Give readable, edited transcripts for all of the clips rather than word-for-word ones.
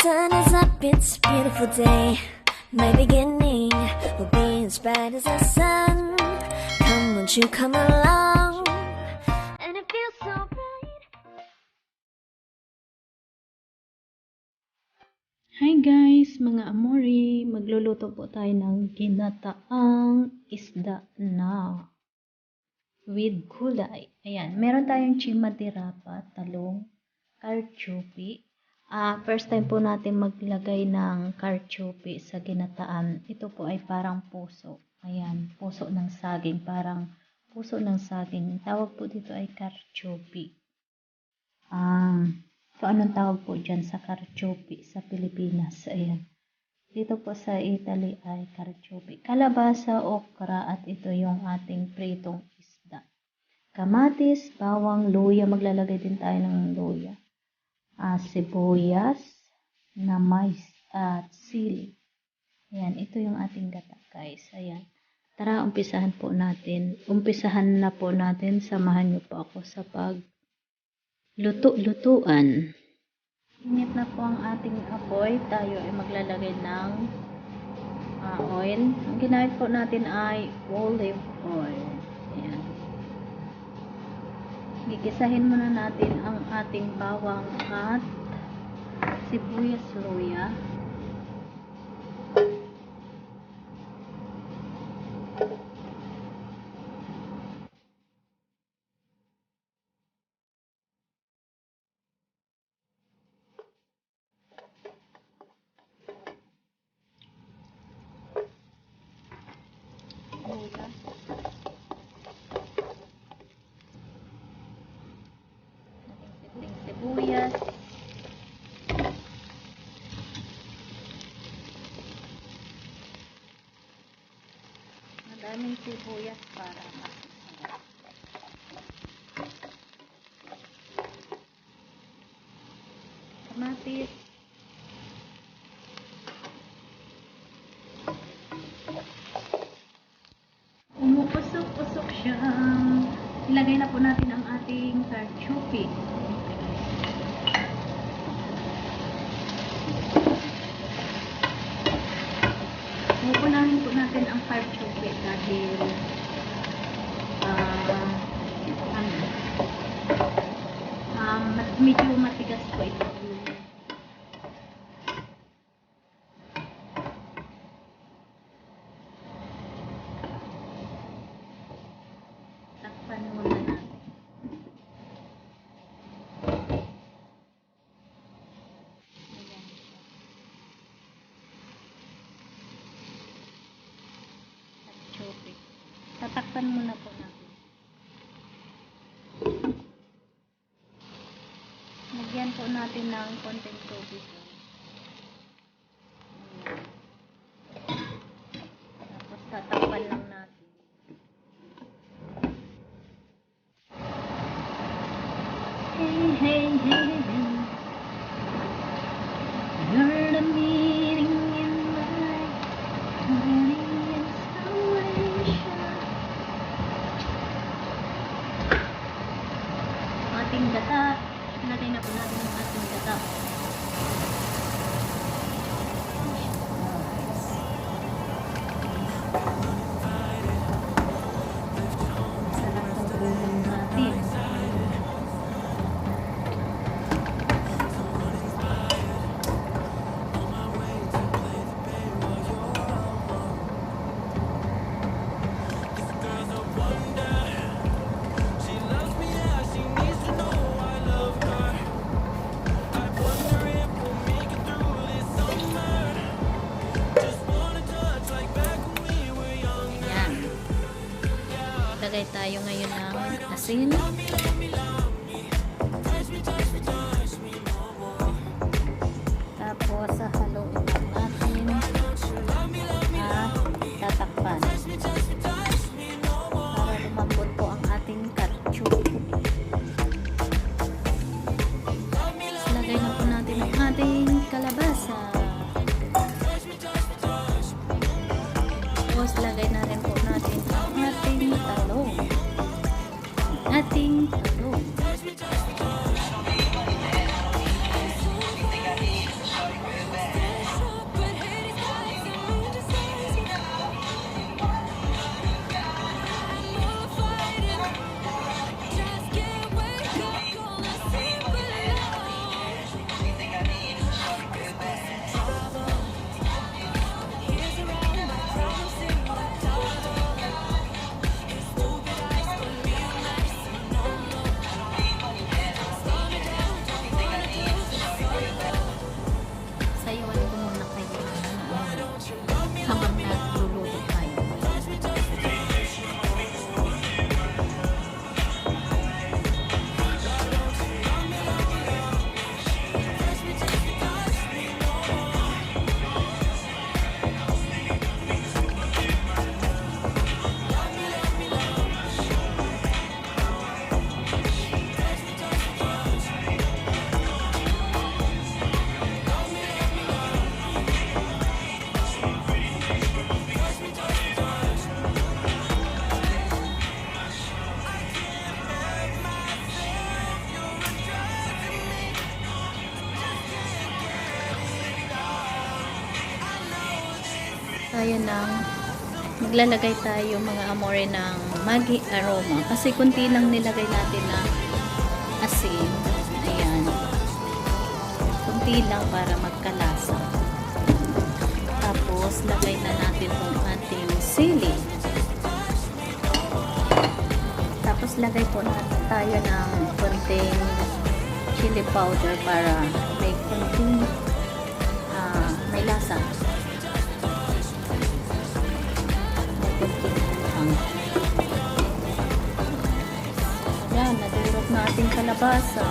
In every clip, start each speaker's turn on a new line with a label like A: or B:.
A: sun is up, it's a beautiful day. My beginning will be as bright as the sun. Come, won't you come along? And it feels so bright.
B: Hi guys, mga amori, magluluto po tayo ng ginataang isda na with gulay. Ayan, meron tayong chimatirapa, talong, karchupi. First time po natin maglagay ng karchupi sa ginataan. Ito po ay parang puso. Ayan, puso ng saging, parang puso ng saging. Tawag po dito ay karchupi. So, anong tawag po dyan sa karchupi sa Pilipinas? Ayan. Dito po sa Italy ay karchupi. Kalabasa, okra, at ito yung ating pritong isda. Kamatis, bawang, luya. Maglalagay din tayo ng luya. Sibuyas, na mais, at sili. Ayan, ito yung ating gata, guys. Ayan. Tara, umpisahan po natin. Umpisahan na po natin. Samahan niyo po ako sa lutuan. Init na po ang ating apoy. Tayo ay maglalagay ng oil. Ang ginamit po natin ay olive oil. Ayan. Gigisahin muna natin ang ating bawang at sibuyas, luya. Sibuyas, madaming sibuyas para masarap. Kamatis, umuusok-usok siya. Ilagay na po natin ang ating karchupi. Pupunahin po natin ang karchupi dahil medyo matigas po ito. Takpan muna natin. Tatakpan muna po natin. Lagyan po natin ng konting tubig. Tapos tatakpan lang natin. Hey, hey, hey, hey. You're the meaning in life. Ating gata. Lagay na po natin ang ating gata. Sarap ng ulam natin. Lagay tayo ngayon ng asin. Tapos haluin natin at tatakpan para lumambot po ang ating karchupi. Lagay na po natin ang ating kalabasa. Tapos lagay na rin po natin ang ating talong. tayo ng maglalagay tayo mga amore ng Maggi aroma kasi kunti lang nilagay natin na asin. Ayan, kunti lang para magkalasa. Tapos lagay na natin tong ating sili. Tapos lagay po natin tayo ng konting chili powder para may konting may lasa. May konting anghang. Ayan, nadurog na ating kalabasa.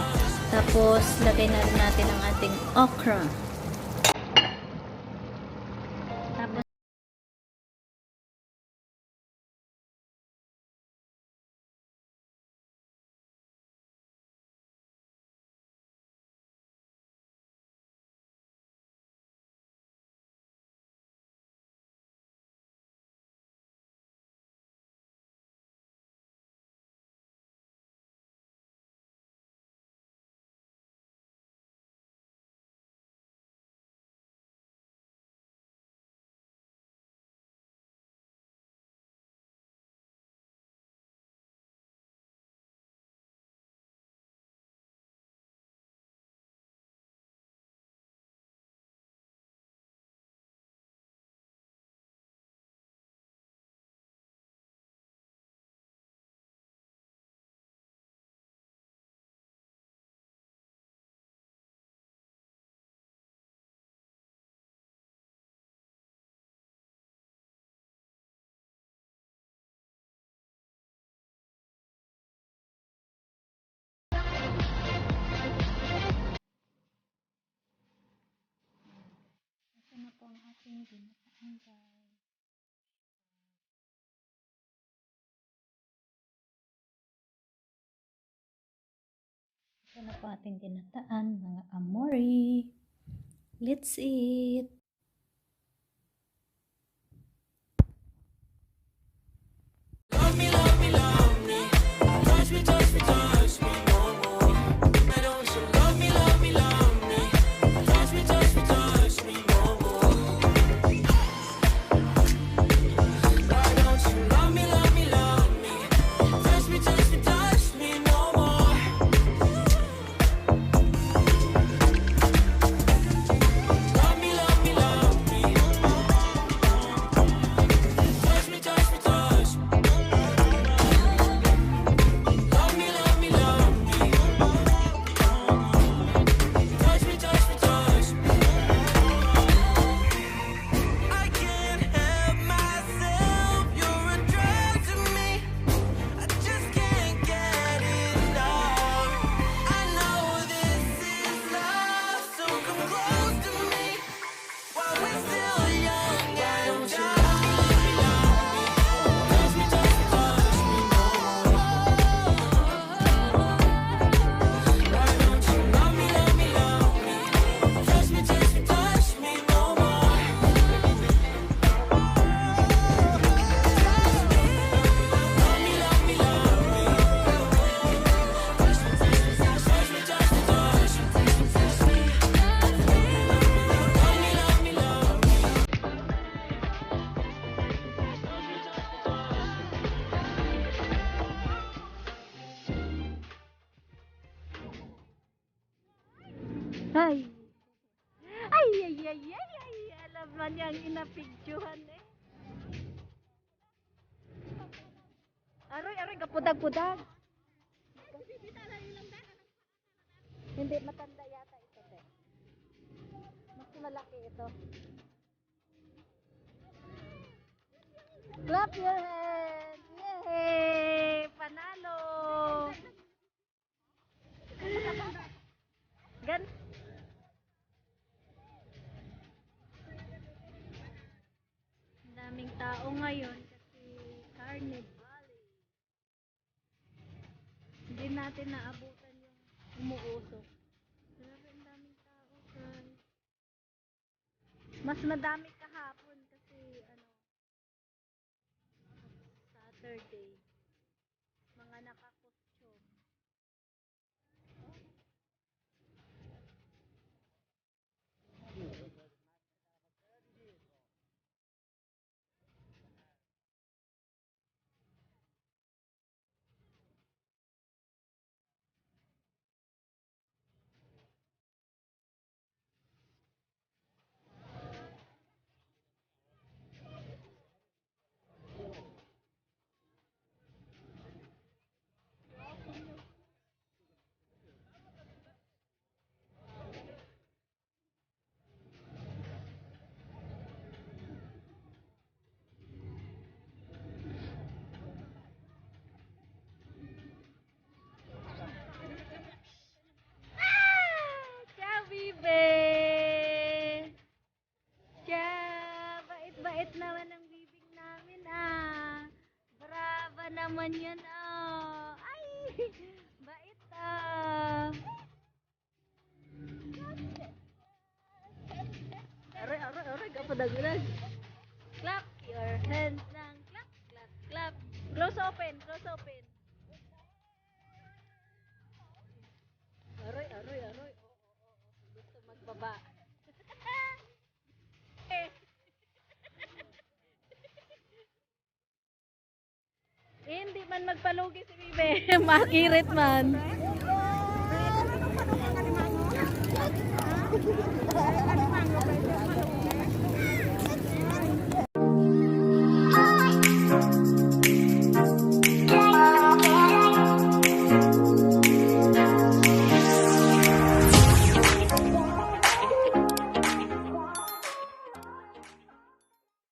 B: Tapos lagay na rin natin ang ating okra. Tapos ito na po ang ating ginataan, guys. Ito na po ating ginataan, mga amore. Let's eat! Ay! Ay, ay, ay, ay, ay! Alam na niyang inapidyohan eh. Aroy, aroy, kapudag-pudag. Hindi, matanda yata ito, te. Mas malaki ito. Clap your hands! Yay! Panalo! Gan daming tao ngayon kasi carnival. Hindi natin naabutan yung umuusok. Grabe, ang daming tao, guys. Mas madami kahapon kasi Saturday. Mga nakakostume. naman yan ah. Ay, bait ah. Aray, aray, aray, kapadagulag. Clap your hands ng clap, clap, clap. Close open, close open. Aray, aray, aray. Gusto magbaba. Eh. Hindi man magpalugi si Bibe. Makirit man.